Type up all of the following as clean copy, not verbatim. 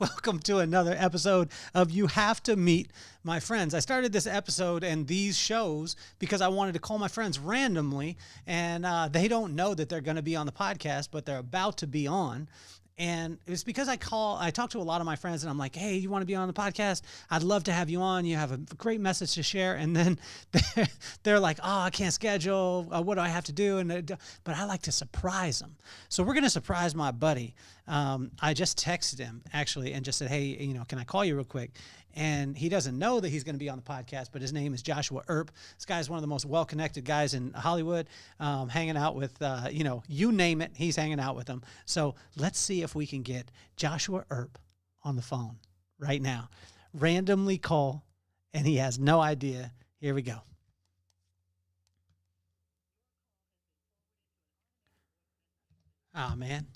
Welcome to another episode of You Have to Meet My Friends. I started this episode and these shows because I wanted to call my friends randomly, and they don't know that they're going to be on the podcast, but they're about to be on. And it's because I talk to a lot of my friends and I'm like, hey, you want to be on the podcast? I'd love to have you on. You have a great message to share. And then they're like, oh, I can't schedule. What do I have to do? But I like to surprise them. So we're going to surprise my buddy. I just texted him actually and just said, hey, can I call you real quick? And he doesn't know that he's going to be on the podcast, but his name is Joshua Earp. This guy is one of the most well-connected guys in Hollywood, hanging out with, you name it, he's hanging out with them. So let's see if we can get Joshua Earp on the phone right now. Randomly call, and he has no idea. Here we go. Oh, man.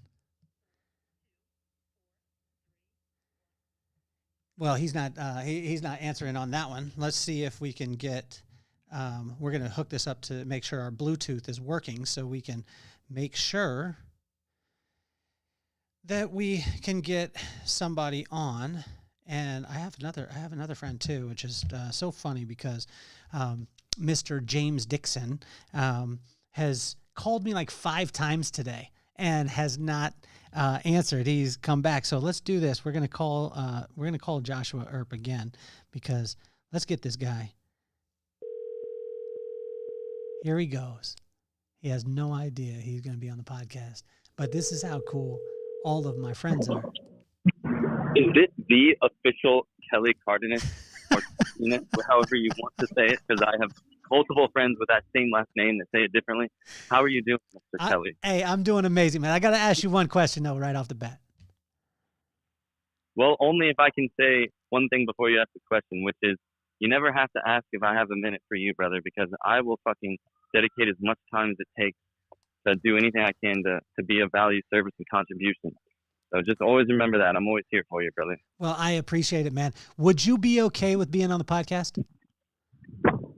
Well, he's not answering on that one. Let's see if we can get, we're going to hook this up to make sure our Bluetooth is working so we can make sure that we can get somebody on. And I have another friend too, which is so funny because Mr. James Dixon has called me like 5 times today and has not answered. He's come back. So let's do this. We're gonna call Joshua Earp again because let's get this guy. Here he goes. He has no idea he's gonna be on the podcast, but this is how cool all of my friends are. Is this the official Kelly Cardenas, or Cardenas, however you want to say it? Because I have multiple friends with that same last name that say it differently. How are you doing, Mr. Kelly? Hey, I'm doing amazing, man. I got to ask you one question, though, right off the bat. Well, only if I can say one thing before you ask the question, which is you never have to ask if I have a minute for you, brother, because I will fucking dedicate as much time as it takes to do anything I can to be of value, service, and contribution. So just always remember that. I'm always here for you, brother. Well, I appreciate it, man. Would you be okay with being on the podcast?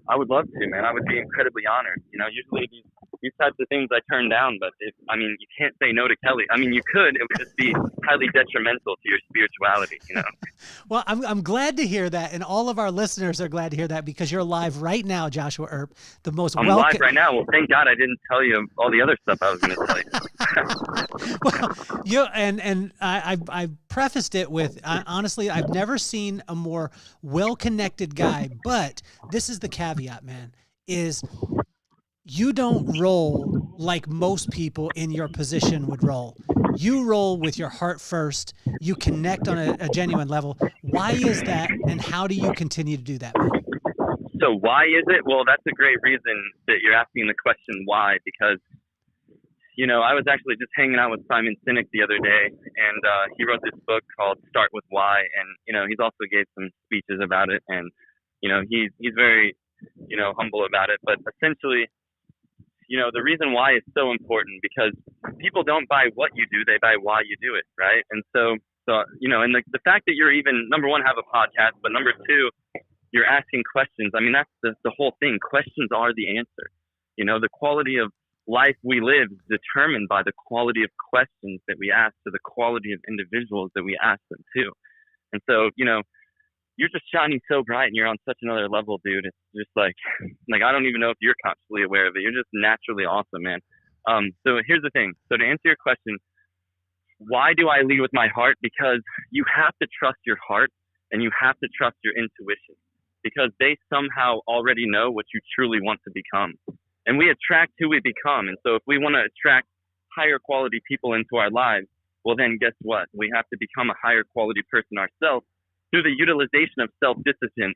I would love to, man. I would be incredibly honored. Usually these types of things I turn down, but you can't say no to Kelly. You could. It would just be highly detrimental to your spirituality, Well, I'm glad to hear that, and all of our listeners are glad to hear that because you're live right now, Joshua Earp, the most I'm live right now. Well, thank God I didn't tell you all the other stuff I was going to tell you. Well, I prefaced it with, honestly, I've never seen a more well-connected guy, but this is the caveat, man, is you don't roll like most people in your position would roll. You roll with your heart first. You connect on a genuine level. Why is that, and how do you continue to do that, man? So why is it? Well, that's a great reason that you're asking the question why, because I was actually just hanging out with Simon Sinek the other day, and he wrote this book called Start With Why, and he's also gave some speeches about it, and he's very humble about it. But essentially, the reason why is so important because people don't buy what you do, they buy why you do it, right? And so and the fact that you're even, number one, have a podcast, but number two, you're asking questions. That's the whole thing. Questions are the answer. The quality of life we live is determined by the quality of questions that we ask to the quality of individuals that we ask them to. And so, you're just shining so bright and you're on such another level, dude. It's just like I don't even know if you're consciously aware of it. You're just naturally awesome, man. So here's the thing. So to answer your question, why do I lead with my heart? Because you have to trust your heart and you have to trust your intuition because they somehow already know what you truly want to become. And we attract who we become. And so if we want to attract higher quality people into our lives, well, then guess what? We have to become a higher quality person ourselves through the utilization of self-discipline.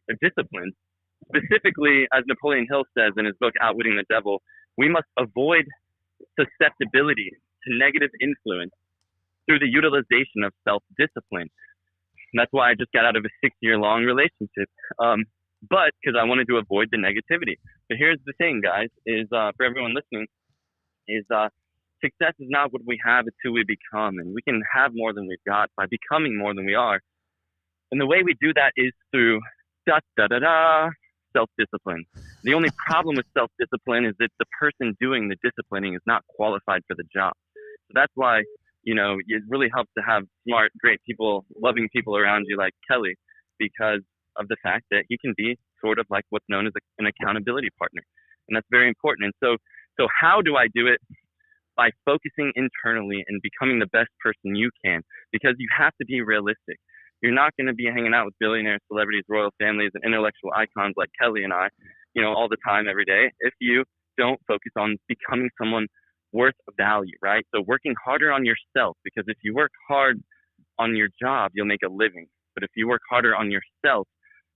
Specifically, as Napoleon Hill says in his book, Outwitting the Devil, we must avoid susceptibility to negative influence through the utilization of self-discipline. And that's why I just got out of a 6-year-long relationship. But because I wanted to avoid the negativity. But here's the thing, guys, is for everyone listening, is success is not what we have, it's who we become. And we can have more than we've got by becoming more than we are. And the way we do that is through self-discipline. The only problem with self-discipline is that the person doing the disciplining is not qualified for the job. So that's why it really helps to have smart, great people, loving people around you like Kelly, because of the fact that he can be sort of like what's known as an accountability partner. And that's very important. And so how do I do it? By focusing internally and becoming the best person you can, because you have to be realistic. You're not going to be hanging out with billionaires, celebrities, royal families, and intellectual icons like Kelly and I, all the time, every day, if you don't focus on becoming someone worth value, right? So working harder on yourself, because if you work hard on your job, you'll make a living. But if you work harder on yourself,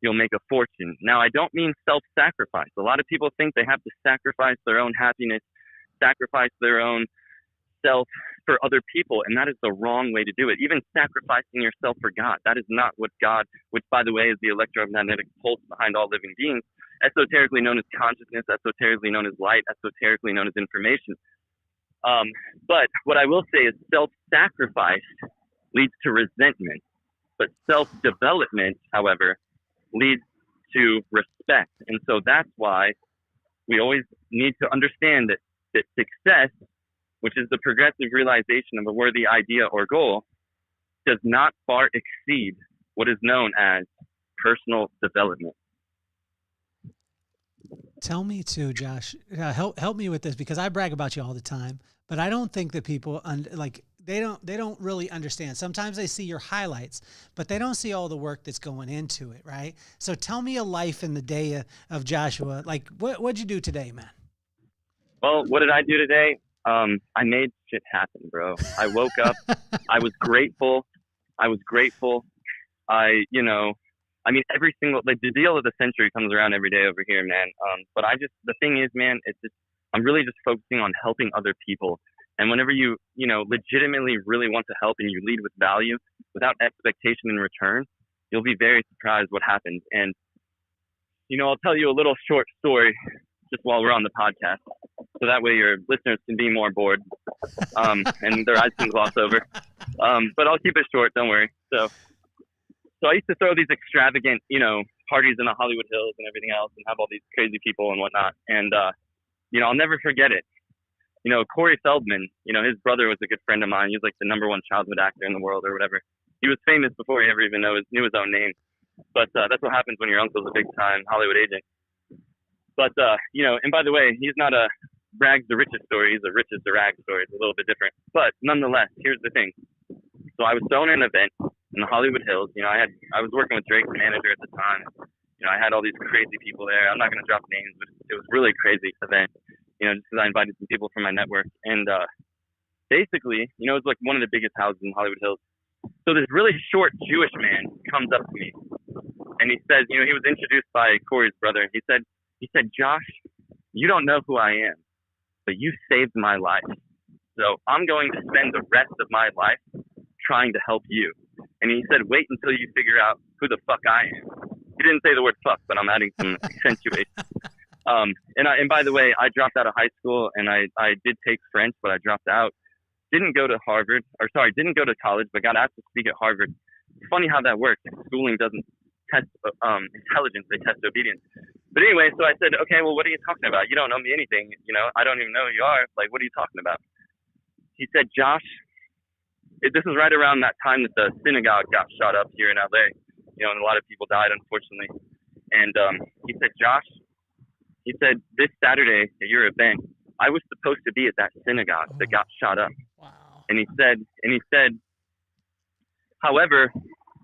you'll make a fortune. Now, I don't mean self-sacrifice. A lot of people think they have to sacrifice their own happiness, sacrifice their own self for other people, and that is the wrong way to do it. Even sacrificing yourself for God, that is not what God, which by the way is the electromagnetic pulse behind all living beings, esoterically known as consciousness, esoterically known as light, esoterically known as information. But what I will say is self-sacrifice leads to resentment, but self-development, however, leads to respect. And so that's why we always need to understand that success, which is the progressive realization of a worthy idea or goal, does not far exceed what is known as personal development. Tell me too, Josh, help me with this, because I brag about you all the time, but I don't think that people they don't really understand. Sometimes they see your highlights, but they don't see all the work that's going into it. Right. So tell me a life in the day of Joshua. Like what'd you do today, man? Well, what did I do today? I made shit happen, bro. I woke up. I was grateful. Every single, the deal of the century comes around every day over here, man. But the thing is, man, I'm really just focusing on helping other people. And whenever you legitimately really want to help and you lead with value without expectation in return, you'll be very surprised what happens. And, I'll tell you a little short story just while we're on the podcast, so that way your listeners can be more bored, and their eyes can gloss over. But I'll keep it short, don't worry. So I used to throw these extravagant, parties in the Hollywood Hills and everything else, and have all these crazy people and whatnot. And, I'll never forget it. Corey Feldman, his brother was a good friend of mine. He was like the #1 childhood actor in the world or whatever. He was famous before he ever even knew his own name. But that's what happens when your uncle's a big time Hollywood agent. But, and by the way, he's not a rags to riches story. He's a riches to rags story. It's a little bit different. But nonetheless, here's the thing. So I was throwing an event in the Hollywood Hills. I was working with Drake's manager at the time. I had all these crazy people there. I'm not going to drop names, but it was really crazy event, just because I invited some people from my network. And basically, it was like one of the biggest houses in Hollywood Hills. So this really short Jewish man comes up to me, and he says, he was introduced by Corey's brother. He said, Josh, you don't know who I am, but you saved my life. So I'm going to spend the rest of my life trying to help you. And he said, wait until you figure out who the fuck I am. He didn't say the word fuck, but I'm adding some accentuation. And by the way, I dropped out of high school, and I did take French, but I dropped out. Didn't go to college, but got asked to speak at Harvard. It's funny how that works. Schooling doesn't test intelligence, they test obedience. But anyway, so I said, okay, well, what are you talking about? You don't know me anything. I don't even know who you are. Like, what are you talking about? He said, Josh, this was right around that time that the synagogue got shot up here in LA, and a lot of people died, unfortunately. And he said, Josh, this Saturday at your event, I was supposed to be at that synagogue that got shot up. Wow. And he said, however,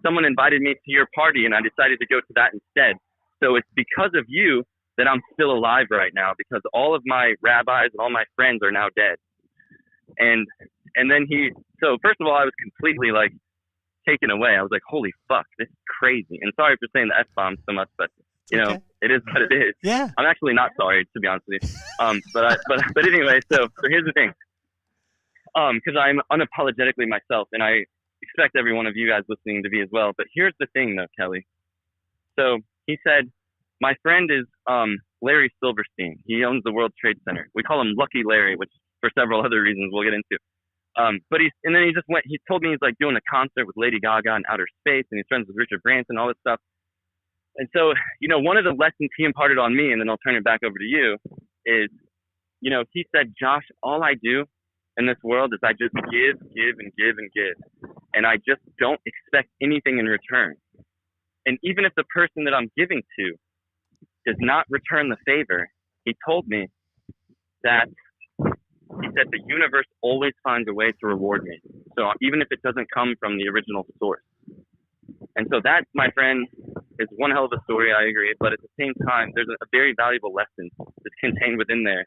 someone invited me to your party, and I decided to go to that instead. So it's because of you that I'm still alive right now, because all of my rabbis and all my friends are now dead. And then so first of all, I was completely like taken away. I was like, holy fuck, this is crazy. And sorry for saying the F-bomb so much, but okay. It is what it is. Yeah. I'm actually not sorry, to be honest with you. But anyway, so here's the thing. Because I'm unapologetically myself, and I expect every one of you guys listening to be as well. But here's the thing, though, Kelly. So he said, my friend is Larry Silverstein. He owns the World Trade Center. We call him Lucky Larry, which for several other reasons we'll get into. But he told me he's like doing a concert with Lady Gaga in outer space, and he's friends with Richard Branson, all this stuff. And so, one of the lessons he imparted on me, and then I'll turn it back over to you, is, he said, Josh, all I do in this world is I just give, and give, and give. And I just don't expect anything in return. And even if the person that I'm giving to does not return the favor, he told me that he said the universe always finds a way to reward me. So even if it doesn't come from the original source. And so that, my friend, is one hell of a story, I agree. But at the same time, there's a very valuable lesson that's contained within there,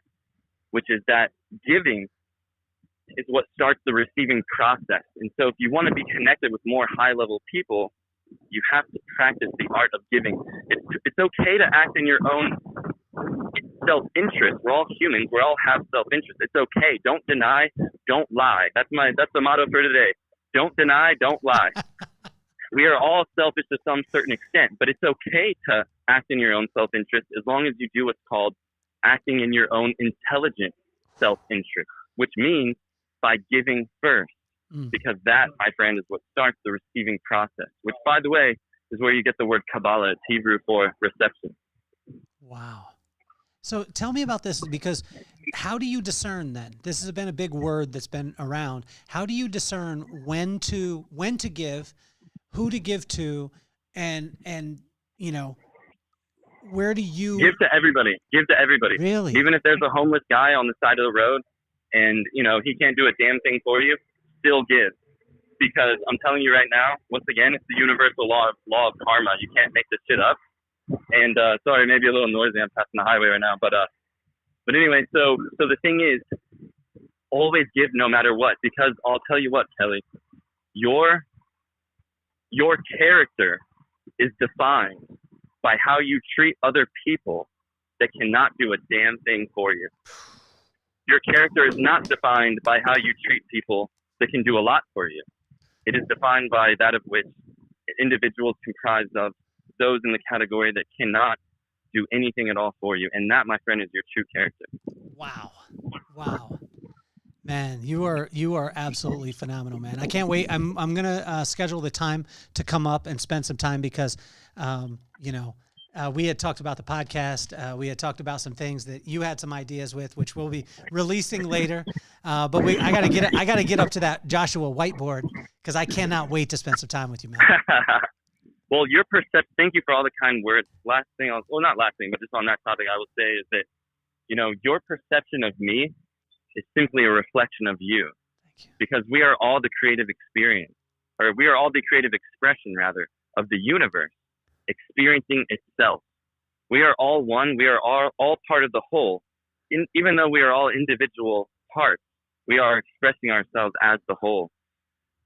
which is that giving is what starts the receiving process. And so if you want to be connected with more high-level people, you have to practice the art of giving. It's okay to act in your own self-interest. We're all humans. We all have self-interest. It's okay. Don't deny. Don't lie. That's the motto for today. Don't deny. Don't lie. We are all selfish to some certain extent, but it's okay to act in your own self-interest as long as you do what's called acting in your own intelligent self-interest, which means by giving first. Because that, my friend, is what starts the receiving process, which, by the way, is where you get the word Kabbalah. It's Hebrew for reception. Wow. So tell me about this, because how do you discern then? This has been a big word that's been around. How do you discern when to give, who to give to, and you know, where do you give to everybody? Give to everybody. Really? Even if there's a homeless guy on the side of the road and, you know, he can't do a damn thing for you, still give. Because I'm telling you right now, once again, it's the universal law of karma. You can't make this shit up. And sorry, maybe a little noisy. I'm passing the highway right now, but anyway, so the thing is, always give no matter what. Because I'll tell you what, Kelly, your character is defined by how you treat other people that cannot do a damn thing for you. Your character is not defined by how you treat people that can do a lot for you. It is defined by that of which individuals comprised of those in the category that cannot do anything at all for you. And that, my friend, is your true character. Wow. Man, you are absolutely phenomenal, man. I can't wait. I'm going to schedule the time to come up and spend some time because, we had talked about the podcast. We had talked about some things that you had some ideas with, which we'll be releasing later. But I gotta get up to that Joshua whiteboard because I cannot wait to spend some time with you, man. Well, your perception. Thank you for all the kind words. Not last thing, but just on that topic, I will say is that, you know, your perception of me is simply a reflection of you. Thank you. Because we are all the creative experience, or we are all the creative expression, rather, of the universe experiencing itself. We are all one. We are all part of the whole. Even though we are all individual parts, we are expressing ourselves as the whole.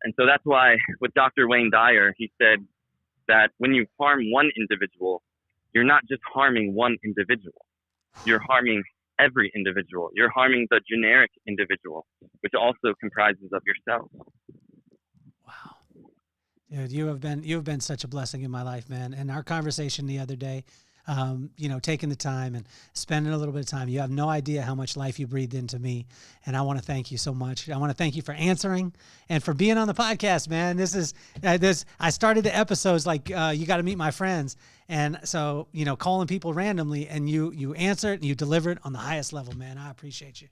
And so that's why with Dr. Wayne Dyer, he said that when you harm one individual, you're not just harming one individual. You're harming every individual. You're harming the generic individual, which also comprises of yourself. Wow. Dude, you have been such a blessing in my life, man. And our conversation the other day, taking the time and spending a little bit of time, you have no idea how much life you breathed into me. And I want to thank you so much. I want to thank you for answering and for being on the podcast, man. I started the episodes like, you got to meet my friends. And so, calling people randomly and you answered and you delivered on the highest level, man. I appreciate you.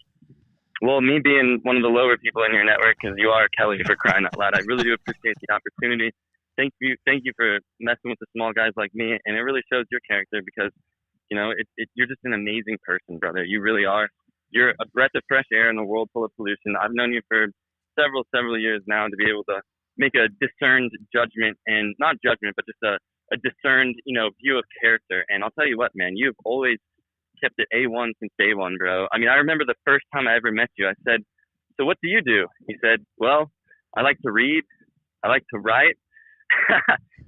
Well, me being one of the lower people in your network, because you are Kelly, for crying out loud, I really do appreciate the opportunity. Thank you for messing with the small guys like me, and it really shows your character because, you're just an amazing person, brother. You really are. You're a breath of fresh air in a world full of pollution. I've known you for several years now to be able to make a discerned judgment, and not judgment, but just a discerned, view of character. And I'll tell you what, man, you've always kept it A1 since day one, bro. I mean, I remember the first time I ever met you, I said, "So what do you do?" He said, "Well, I like to read. I like to write."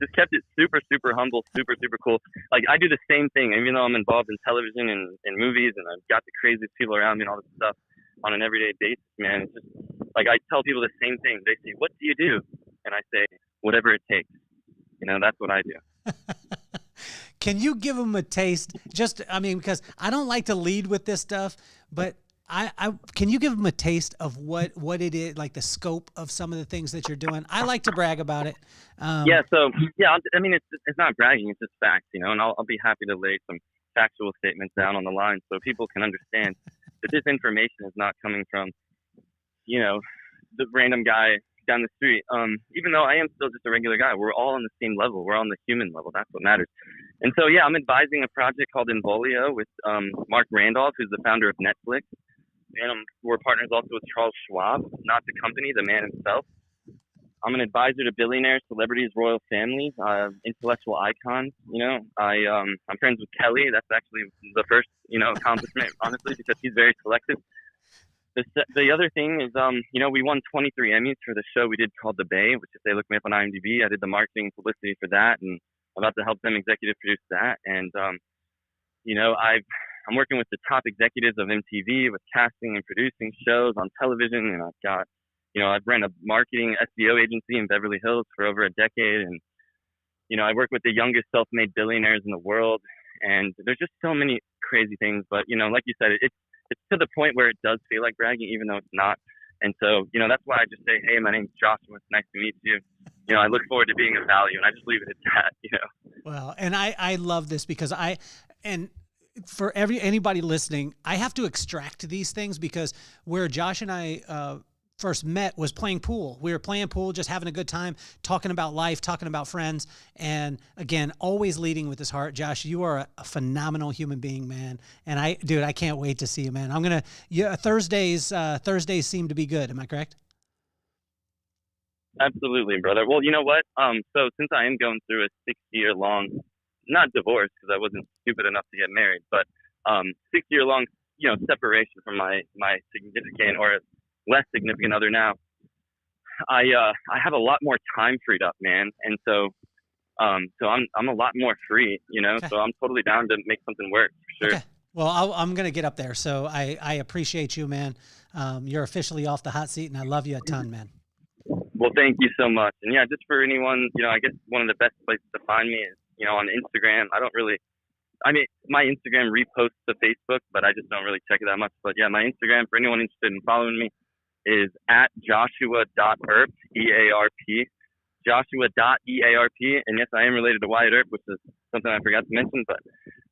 Just kept it super, super humble, super, super cool. Like, I do the same thing, even though I'm involved in television and movies, and I've got the craziest people around me and all this stuff on an everyday basis, man. It's just like I tell people the same thing. They say, "What do you do?" And I say, "Whatever it takes." That's what I do. Can you give them a taste? Because I don't like to lead with this stuff, but can you give them a taste of what it is, like the scope of some of the things that you're doing? I like to brag about it. It's not bragging, it's just facts, and I'll be happy to lay some factual statements down on the line so people can understand that this information is not coming from the random guy down the street. Even though I am still just a regular guy, we're all on the same level. We're on the human level. That's what matters. And so, yeah, I'm advising a project called Involio with Mark Randolph, who's the founder of Netflix. And we're partners also with Charles Schwab, not the company, the man himself. I'm an advisor to billionaires, celebrities, royal families, intellectual icons. I'm friends with Kelly. That's actually the first, accomplishment, honestly, because he's very selective. The other thing is, we won 23 Emmys for the show we did called The Bay, which if they look me up on IMDb, I did the marketing and publicity for that, and I'm about to help them executive produce that. And, I'm working with the top executives of MTV with casting and producing shows on television, and I've got, I've run a marketing SEO agency in Beverly Hills for over a decade, and, I work with the youngest self-made billionaires in the world, and there's just so many crazy things. But, like you said, it's to the point where it does feel like bragging, even though it's not. And so, that's why I just say, hey, my name's Joshua. It's nice to meet you. I look forward to being of value, and I just leave it at that, Well, and I love this because for anybody listening, I have to extract these things because where Josh and I first met was playing pool. We were playing pool, just having a good time, talking about life, talking about friends. And again, always leading with his heart. Josh, you are a phenomenal human being, man. And I can't wait to see you, man. Thursdays seem to be good. Am I correct? Absolutely, brother. Well, you know what? So since I am going through a 6-year-long, not divorce because I wasn't stupid enough to get married, but 6-year-long, separation from my significant or less significant other now, I have a lot more time freed up, man. And so I'm a lot more free, Okay. So I'm totally down to make something work for sure. Okay. Well, I'm going to get up there. So I appreciate you, man. You're officially off the hot seat and I love you a ton, man. Well, thank you so much. And yeah, just for anyone, I guess one of the best places to find me is, on Instagram. My Instagram reposts to Facebook, but I just don't really check it that much. But yeah, my Instagram, for anyone interested in following me, is at joshua.earp, E-A-R-P, joshua.earp. And yes, I am related to Wyatt Earp, which is something I forgot to mention,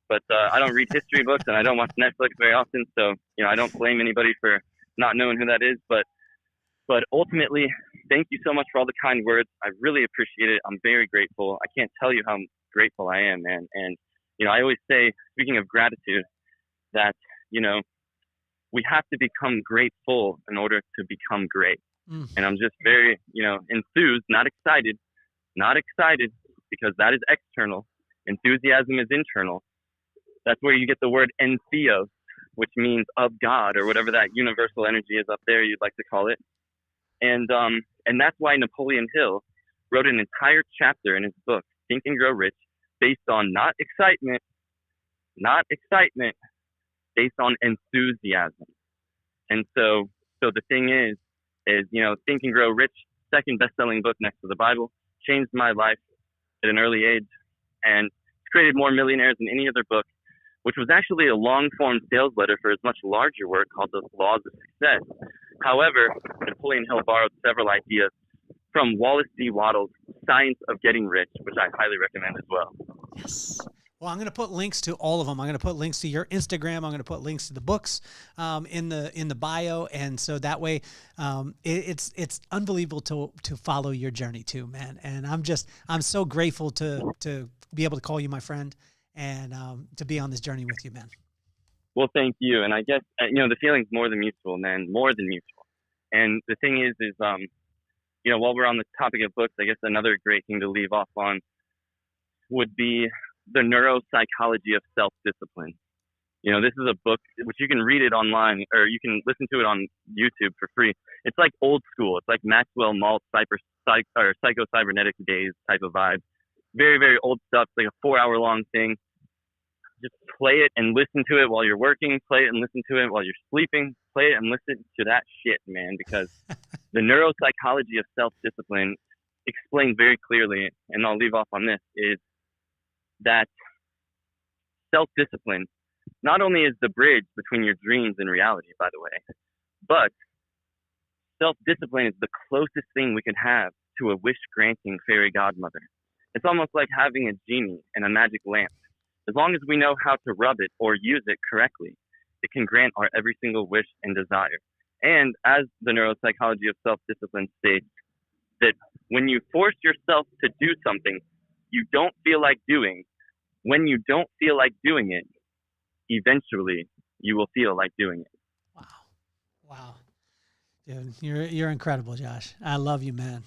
but I don't read history books and I don't watch Netflix very often. So, I don't blame anybody for not knowing who that is, but ultimately, thank you so much for all the kind words. I really appreciate it. I'm very grateful. I can't tell you how grateful I am, man. And, I always say, speaking of gratitude, that, we have to become grateful in order to become great. And I'm just very, enthused, not excited, because that is external. Enthusiasm is internal. That's where you get the word entheos, which means of God, or whatever that universal energy is up there you'd like to call it. And that's why Napoleon Hill wrote an entire chapter in his book, Think and Grow Rich, based on not excitement, based on enthusiasm. And so the thing is, Think and Grow Rich, second best-selling book next to the Bible, changed my life at an early age and created more millionaires than any other book, which was actually a long-form sales letter for his much larger work called The Laws of Success. However, Napoleon Hill borrowed several ideas from Wallace D. Wattles' Science of Getting Rich, which I highly recommend as well. Yes. Well, I'm going to put links to all of them. I'm going to put links to your Instagram. I'm going to put links to the books in the bio, and so that way, it's unbelievable to follow your journey too, man. And I'm so grateful to be able to call you my friend and to be on this journey with you, man. Well, thank you. And I guess the feeling's more than mutual, man. More than mutual. And the thing is while we're on the topic of books, I guess another great thing to leave off on would be The Neuropsychology of Self-Discipline. This is a book which you can read it online, or you can listen to it on YouTube for free. It's like old school. It's like Maxwell Maltz psycho-cybernetic days type of vibe. Very, very old stuff. It's like a 4-hour-long thing. Just play it and listen to it while you're working. Play it and listen to it while you're sleeping. Play it and listen to that shit, man, because the neuropsychology of self-discipline explained very clearly, and I'll leave off on this, is that self-discipline not only is the bridge between your dreams and reality, by the way, but self-discipline is the closest thing we can have to a wish-granting fairy godmother. It's almost like having a genie and a magic lamp. As long as we know how to rub it or use it correctly, it can grant our every single wish and desire. And as the neuropsychology of self-discipline states, that when you force yourself to do something you don't feel like doing, when you don't feel like doing it, eventually you will feel like doing it. Wow. Wow. Dude, you're incredible, Josh. I love you, man.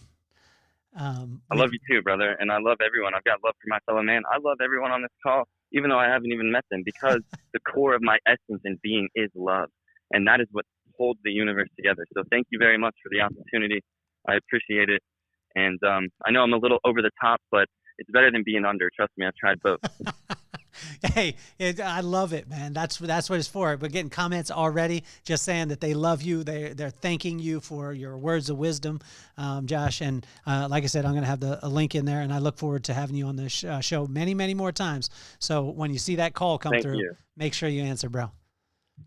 I love you too, brother. And I love everyone. I've got love for my fellow man. I love everyone on this call, even though I haven't even met them, because the core of my essence and being is love. And that is what holds the universe together. So thank you very much for the opportunity. I appreciate it. And I know I'm a little over the top, but it's better than being under. Trust me, I've tried both. Hey, I love it, man. That's what it's for. We're getting comments already just saying that they love you. They're thanking you for your words of wisdom, Josh. And like I said, I'm going to have a link in there, and I look forward to having you on this show many, many more times. So when you see that call come through, make sure you answer, bro.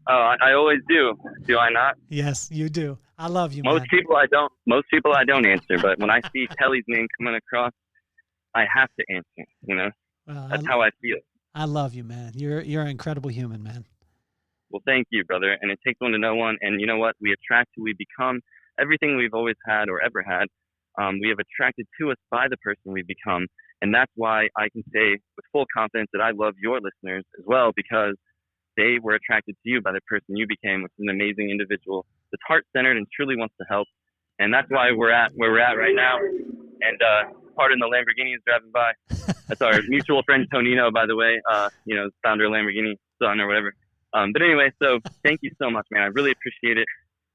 Oh, I always do. Do I not? Yes, you do. I love you, Most man. people I don't. Most people I don't answer, but when I see Kelly's name coming across, I have to answer. You know, that's how I feel. I love you, man. You're an incredible human, man. Well, thank you, brother. And it takes one to know one. And you know what? We attract who we become. Everything we've always had or ever had, we have attracted to us by the person we become. And that's why I can say with full confidence that I love your listeners as well, because they were attracted to you by the person you became, which is an amazing individual that's heart-centered and truly wants to help. And that's why we're at where we're at right now. And pardon the Lamborghini is driving by. That's our mutual friend Tonino, by the way, founder of Lamborghini, son or whatever. But anyway, so thank you so much, man. I really appreciate it.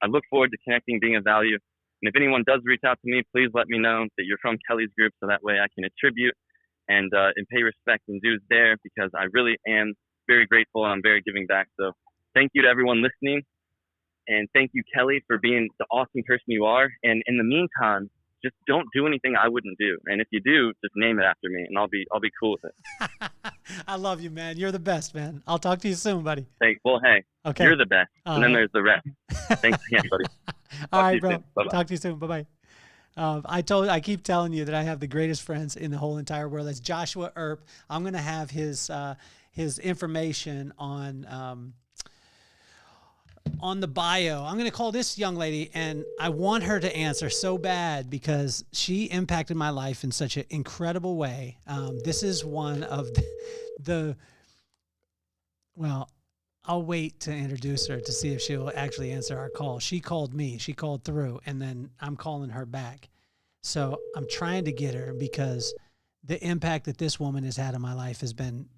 I look forward to connecting, being of value. And if anyone does reach out to me, please let me know that you're from Kelly's group, so that way I can attribute and pay respect and dues there, because I really am very grateful and I'm very giving back. So thank you to everyone listening. And thank you, Kelly, for being the awesome person you are. And in the meantime, just don't do anything I wouldn't do. And if you do, just name it after me and I'll be cool with it. I love you, man. You're the best, man. I'll talk to you soon, buddy. Thanks. Well, hey, okay. You're the best. And then there's the rest. Thanks again, buddy. All right, bro. Talk to you soon. Bye-bye. I keep telling you that I have the greatest friends in the whole entire world. That's Joshua Earp. I'm going to have his information on the bio. I'm going to call this young lady, and I want her to answer so bad because she impacted my life in such an incredible way. This is one of well, I'll wait to introduce her to see if she'll actually answer our call. She called me. She called through, and then I'm calling her back. So I'm trying to get her because the impact that this woman has had in my life has been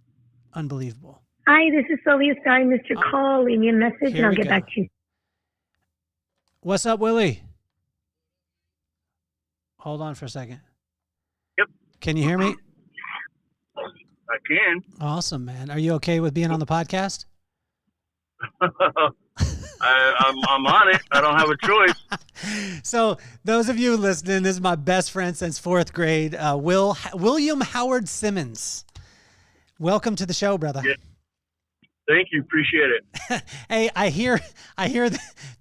unbelievable. Hi, this is Sylvia Stein. Missed your call. Leave me a message and I'll get back to you. What's up, Willie? Hold on for a second. Yep. Can you hear me? I can. Awesome, man. Are you okay with being on the podcast? I'm on it. I don't have a choice. So those of you listening, this is my best friend since fourth grade, William Howard Simmons. Welcome to the show, brother. Yeah. Thank you. Appreciate it. Hey, I hear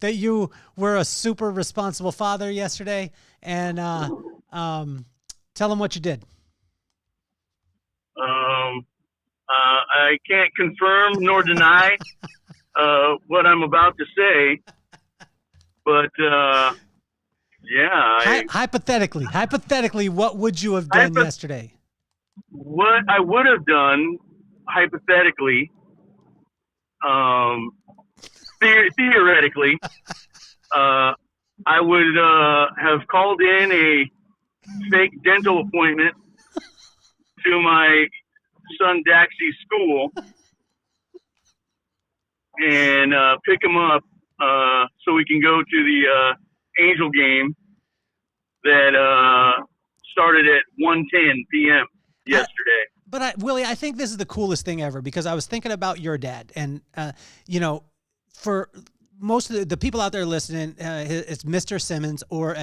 that you were a super responsible father yesterday, and tell them what you did. I can't confirm nor deny what I'm about to say, but yeah. Hypothetically, what would you have done yesterday? What I would have done, hypothetically, theoretically, I would have called in a fake dental appointment to my son Daxie's school and pick him up so we can go to the Angel game that started at 1:10 p.m. yesterday. But Willie, I think this is the coolest thing ever because I was thinking about your dad, and for most of the people out there listening, it's Mr. Simmons, or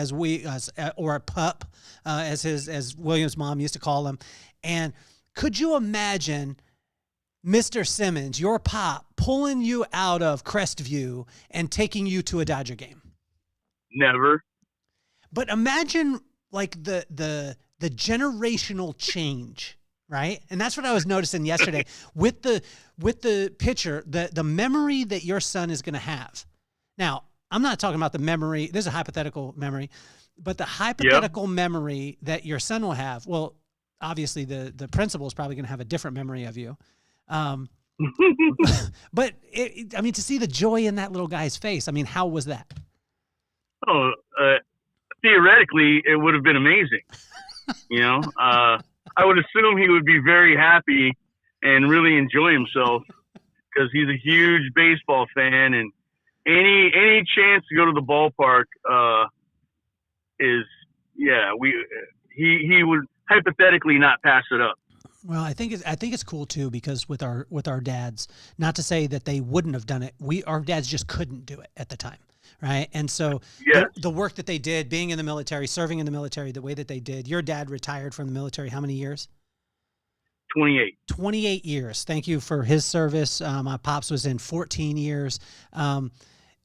or a pup, as William's mom used to call him. And could you imagine Mr. Simmons, your pop, pulling you out of Crestview and taking you to a Dodger game? Never. But imagine like the generational change. Right. And that's what I was noticing yesterday with the pitcher, the memory that your son is going to have. Now, I'm not talking about the memory. There's a hypothetical memory, but the hypothetical memory that your son will have. Well, obviously the principal is probably going to have a different memory of you. But I mean, to see the joy in that little guy's face, I mean, how was that? Oh, theoretically, it would have been amazing. You know, I would assume he would be very happy and really enjoy himself because he's a huge baseball fan, and any chance to go to the ballpark he would hypothetically not pass it up. Well, I think it's cool too, because with our dads, not to say that they wouldn't have done it, our dads just couldn't do it at the time, right? And so the work that they did, being in the military, serving in the military, the way that they did. Your dad retired from the military how many years? 28. 28 years. Thank you for his service. My pops was in 14 years.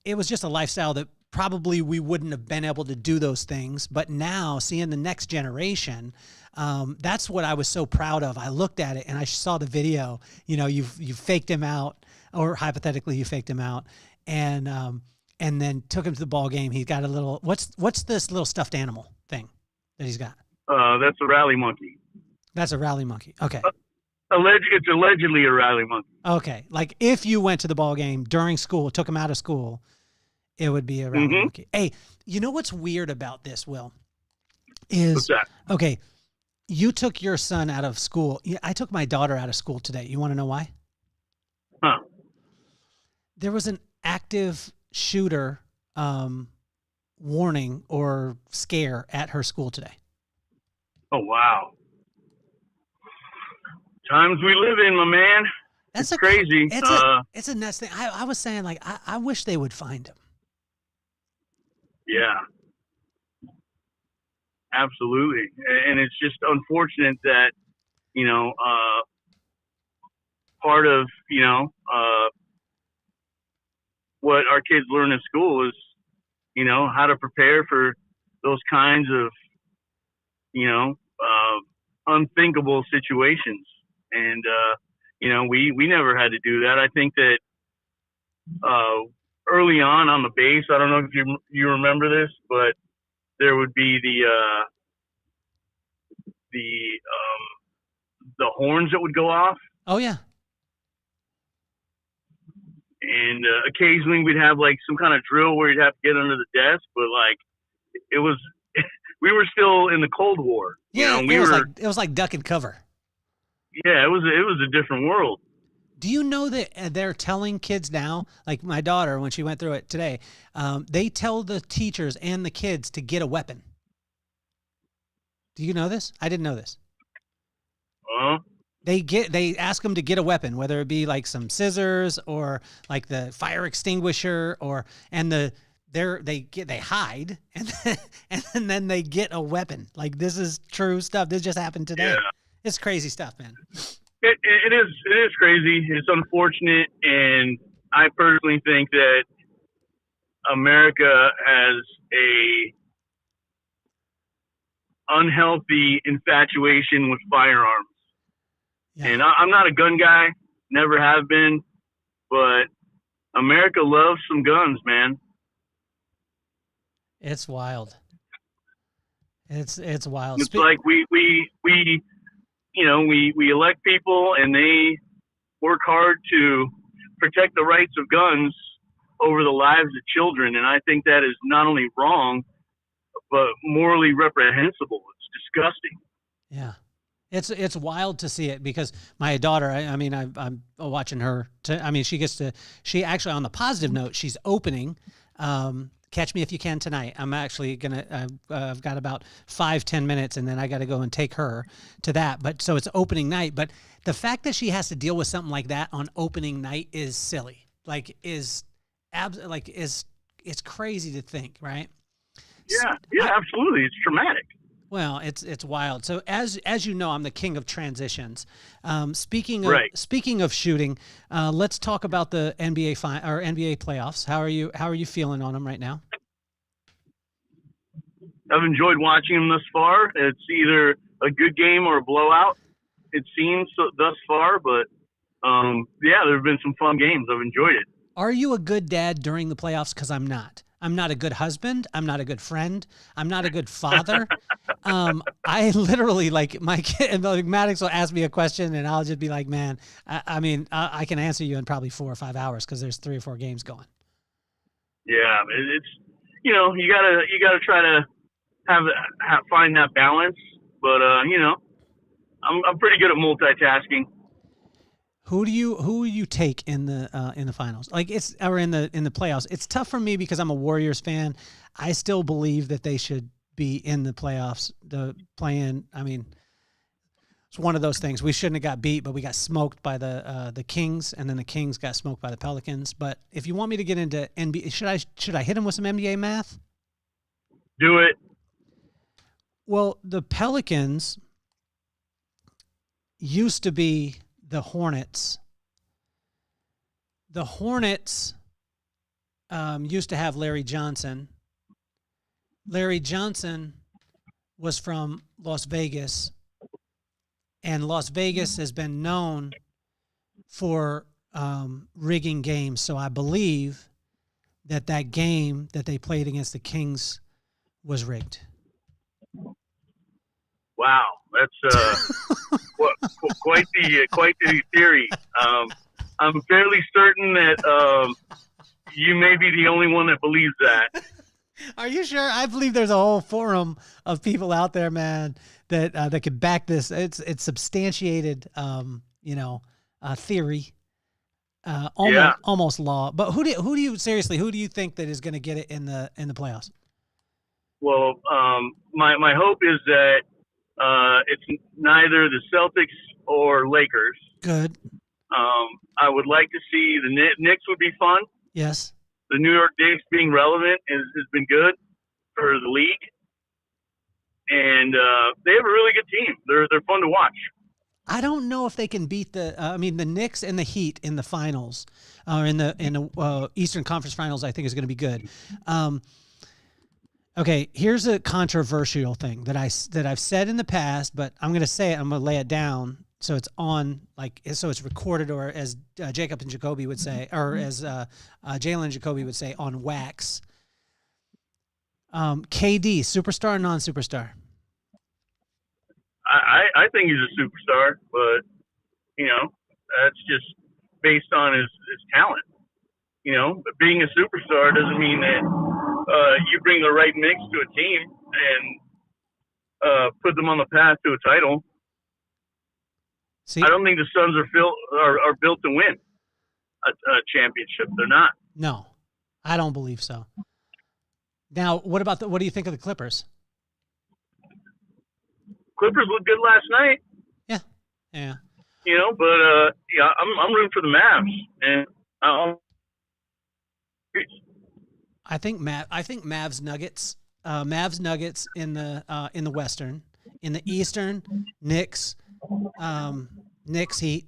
It was just a lifestyle that probably we wouldn't have been able to do those things. But now, seeing the next generation, that's what I was so proud of. I looked at it and I saw the video. You know, you faked him out, or hypothetically you faked him out, and then took him to the ball game. He's got a little what's this little stuffed animal thing that he's got? That's a rally monkey. That's a rally monkey. Okay. It's allegedly a rally monkey. Okay. Like if you went to the ball game during school, took him out of school, it would be a rally monkey. Hey, you know what's weird about this, Will? What's that? Okay, you took your son out of school. I took my daughter out of school today. You want to know why? Huh. There was an active shooter warning or scare at her school today. Oh, wow. Times we live in, my man. It's crazy. It's a nuts thing. I was saying, like, I wish they would find him. Yeah. Absolutely. And it's just unfortunate that, you know, part of, you know, what our kids learn in school is, you know, how to prepare for those kinds of, you know, unthinkable situations. And, you know, we never had to do that. I think that early on the base, I don't know if you remember this, but there would be the horns that would go off. Oh, yeah. And occasionally we'd have like some kind of drill where you'd have to get under the desk, but like it was, we were still in the Cold War. Yeah, you know, it was like duck and cover. Yeah, it was a different world. Do you know that they're telling kids now, like my daughter, when she went through it today, they tell the teachers and the kids to get a weapon. Do you know this? I didn't know this. They ask them to get a weapon, whether it be like some scissors or like the fire extinguisher, they hide and then they get a weapon. Like, this is true stuff. This just happened today. Yeah. It's crazy stuff, man. It is crazy. It's unfortunate, and I personally think that America has a unhealthy infatuation with firearms. Yeah. And I'm not a gun guy, never have been, but America loves some guns, man. It's wild. It's wild. It's like we you know, we elect people and they work hard to protect the rights of guns over the lives of children. And I think that is not only wrong, but morally reprehensible. It's disgusting. Yeah. It's wild to see it, because my daughter, I'm watching her. She actually, on the positive note, she's opening, Catch Me If You Can tonight. I'm actually I've got about 5-10 minutes, and then I got to go and take her to that. But so it's opening night. But the fact that she has to deal with something like that on opening night is silly. It's crazy to think, right? Yeah, absolutely. It's traumatic. Well, it's wild. So as you know, I'm the king of transitions. Speaking of shooting, let's talk about the NBA playoffs. How are you feeling on them right now? I've enjoyed watching them thus far. It's either a good game or a blowout, it seems thus far. But there have been some fun games. I've enjoyed it. Are you a good dad during the playoffs? Because I'm not. I'm not a good husband. I'm not a good friend. I'm not a good father. I literally, like, my kid, like, Maddox will ask me a question and I'll just be like, man, I can answer you in probably 4 or 5 hours because there's 3 or 4 games going. Yeah, it's, you gotta try to find that balance. But I'm pretty good at multitasking. Who do you take in the finals? Like, in the playoffs. It's tough for me because I'm a Warriors fan. I still believe that they should be in the playoffs. The play-in. I mean, it's one of those things. We shouldn't have got beat, but we got smoked by the Kings, and then the Kings got smoked by the Pelicans. But if you want me to get into NBA, should I hit him with some NBA math? Do it. Well, the Pelicans used to be the Hornets. The Hornets used to have Larry Johnson. Larry Johnson was from Las Vegas, and Las Vegas has been known for rigging games. So I believe that game that they played against the Kings was rigged. Wow, that's quite the theory. I'm fairly certain that you may be the only one that believes that. Are you sure? I believe there's a whole forum of people out there, man, that could back this. It's substantiated, theory, almost law. But who do you think that is going to get it in the playoffs? Well, my hope is that it's neither the Celtics or Lakers. Good. I would like to see the Knicks would be fun. Yes. The New York Knicks being relevant has been good for the league, and they have a really good team. They're fun to watch. I don't know if they can beat the Knicks and the Heat in the finals, or in the Eastern Conference Finals. I think is going to be good. Okay, here's a controversial thing that I've said in the past, but I'm going to say it. I'm going to lay it down so it's so it's recorded, or as Jacob and Jacoby would say, or as Jalen and Jacoby would say, on wax. KD, superstar or non-superstar? I think he's a superstar, but that's just based on his talent. But being a superstar doesn't mean that you bring the right mix to a team and put them on the path to a title. See? I don't think the Suns are built to win a championship. They're not. No, I don't believe so. Now, what do you think of the Clippers? Clippers looked good last night. Yeah. But I'm rooting for the Mavs, and I think Mavs Nuggets. Mavs Nuggets in the Western. In the Eastern, Knicks Heat.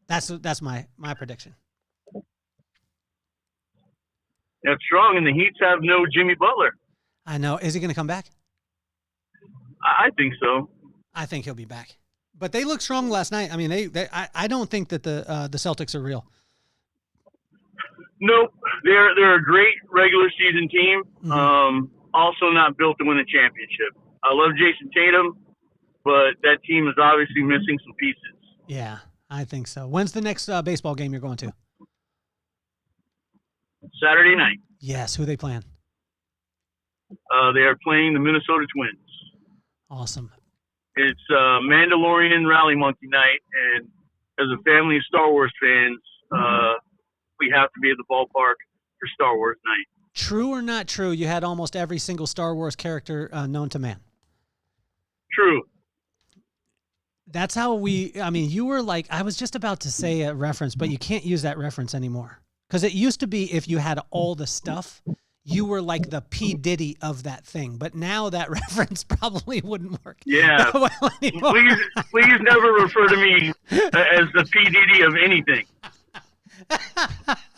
That's my prediction. That's strong, and the Heats have no Jimmy Butler. I know. Is he going to come back? I think so. I think he'll be back. But they looked strong last night. I mean, I don't think that the Celtics are real. Nope, they're a great regular season team. Mm-hmm. Also not built to win a championship. I love Jason Tatum, but that team is obviously missing some pieces. Yeah, I think so. When's the next baseball game you're going to? Saturday night. Yes. Who are they playing? They are playing the Minnesota Twins. Awesome. It's Mandalorian Rally Monkey night, and as a family of Star Wars fans, we have to be at the ballpark for Star Wars night. True or not true, you had almost every single Star Wars character known to man. True. That's how you were like, I was just about to say a reference, but you can't use that reference anymore. Because it used to be if you had all the stuff, you were like the P. Diddy of that thing. But now that reference probably wouldn't work. Yeah. Well please never refer to me as the P. Diddy of anything.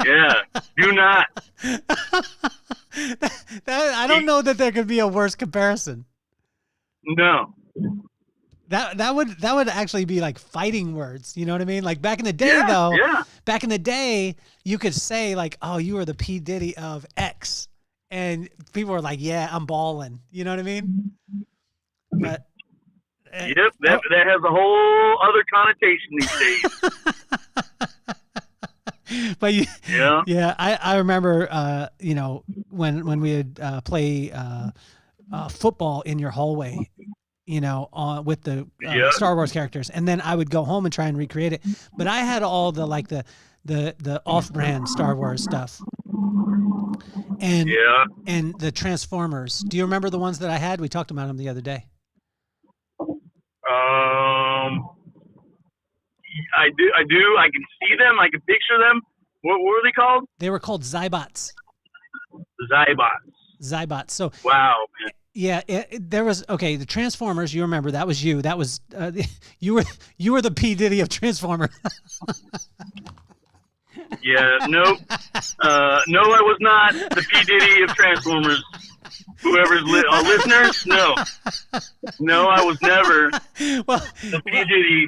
Yeah, do not. I don't know that there could be a worse comparison. No. That would actually be like fighting words. You know what I mean? Like back in the day, back in the day, you could say like, "Oh, you are the P Diddy of X," and people were like, "Yeah, I'm balling." You know what I mean? But yep, that has a whole other connotation these days. But yeah, I remember, you know, when we would play football in your hallway, you know, with the Star Wars characters, and then I would go home and try and recreate it. But I had all the like the off-brand Star Wars stuff, and the Transformers. Do you remember the ones that I had? We talked about them the other day. I do. I can see them. I can picture them. What were they called? They were called Zybots. Zybots. So wow, man. Yeah, there was the Transformers. You remember that was you. That was you were the P Diddy of Transformers. Yeah, nope. No, I was not the P Diddy of Transformers. Whoever's listeners, no, I was never the P Diddy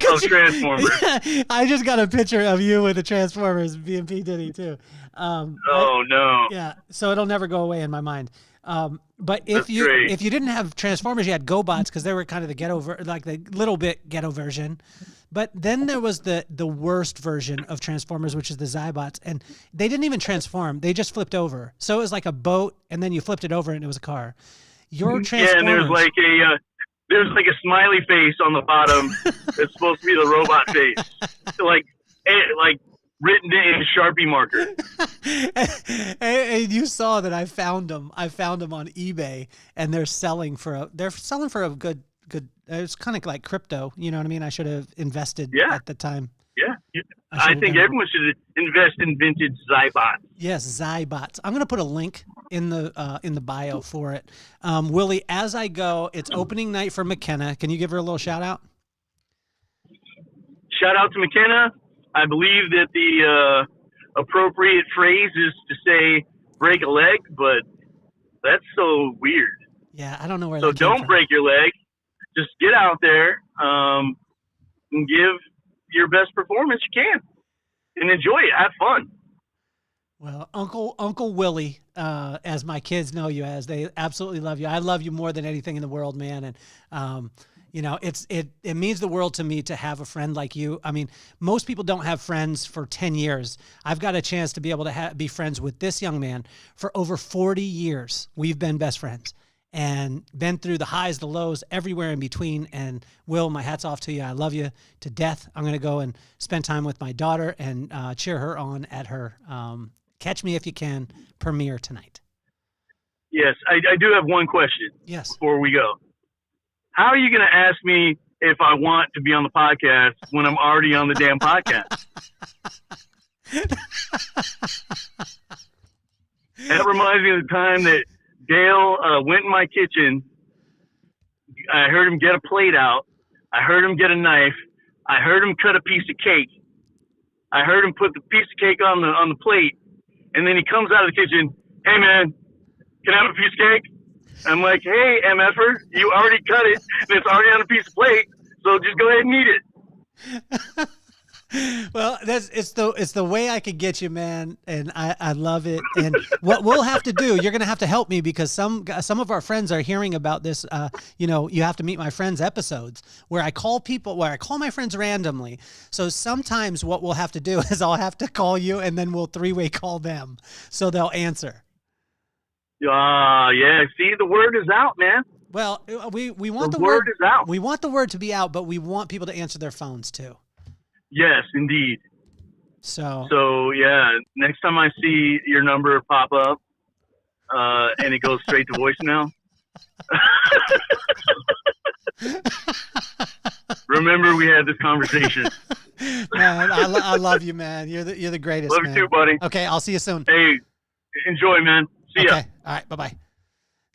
of Transformers. I just got a picture of you with the Transformers being P Diddy too. No. Yeah, so it'll never go away in my mind. But if you didn't have Transformers, you had GoBots because they were kind of the the little bit ghetto version. But then there was the worst version of Transformers, which is the Zybots, and they didn't even transform; they just flipped over. So it was like a boat, and then you flipped it over, and it was a car. Your Transformers, and there's like a smiley face on the bottom. It's supposed to be the robot face, like written in Sharpie marker. and you saw that I found them. I found them on eBay, and they're selling for a good. It's kind of like crypto. You know what I mean? I should have invested at the time. Yeah, I think everyone should invest in vintage Zybots. Yes, Zybots. I'm going to put a link in the bio for it. Willie, as I go, it's opening night for McKenna. Can you give her a little shout out? Shout out to McKenna. I believe that the appropriate phrase is to say break a leg, but that's so weird. Yeah, I don't know where. So don't break your leg. Just get out there and give your best performance you can, and enjoy it. Have fun. Well, Uncle Willie, as my kids know you as, they absolutely love you. I love you more than anything in the world, man. And you know, it means the world to me to have a friend like you. I mean, most people don't have friends for 10 years. I've got a chance to be able to be friends with this young man for over 40 years. We've been best friends and been through the highs, the lows, everywhere in between. And Will, my hat's off to you. I love you to death. I'm going to go and spend time with my daughter and cheer her on at her Catch Me If You Can premiere tonight. Yes, I do have one question. Yes. Before we go. How are you going to ask me if I want to be on the podcast when I'm already on the damn podcast? That reminds me of the time that Dale went in my kitchen. I heard him get a plate out. I heard him get a knife. I heard him cut a piece of cake. I heard him put the piece of cake on the plate. And then he comes out of the kitchen. Hey, man, can I have a piece of cake? I'm like, hey, MFer, you already cut it, and it's already on a piece of plate, so just go ahead and eat it. Well, it's the way I could get you, man, and I love it. And what we'll have to do, you're going to have to help me because some of our friends are hearing about this. You know, you have to meet my friends episodes where I call my friends randomly. So sometimes what we'll have to do is I'll have to call you, and then we'll three-way call them so they'll answer. Yeah. See, the word is out, man. Well, we want the word is out. We want the word to be out, but we want people to answer their phones too. Yes, indeed. So yeah, next time I see your number pop up, and it goes straight to voicemail, remember we had this conversation. Man, I love you, man. You're the greatest. Love man. you too, buddy. Okay, I'll see you soon. Hey, enjoy, man. See ya. All right, bye-bye.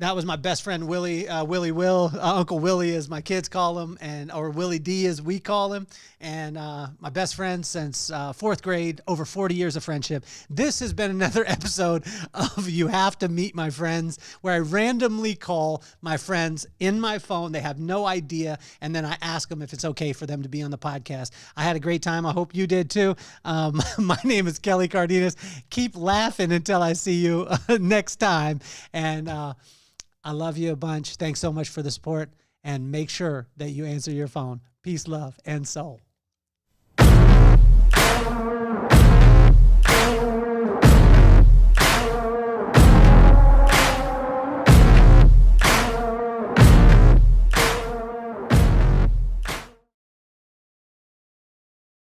That was my best friend, Willie, Will, Uncle Willie as my kids call him, or Willie D as we call him. And my best friend since fourth grade, over 40 years of friendship. This has been another episode of You Have to Meet My Friends, where I randomly call my friends in my phone. They have no idea. And then I ask them if it's okay for them to be on the podcast. I had a great time. I hope you did too. My name is Kelly Cardenas. Keep laughing until I see you next time. And I love you a bunch. Thanks so much for the support, and make sure that you answer your phone. Peace, love, and soul.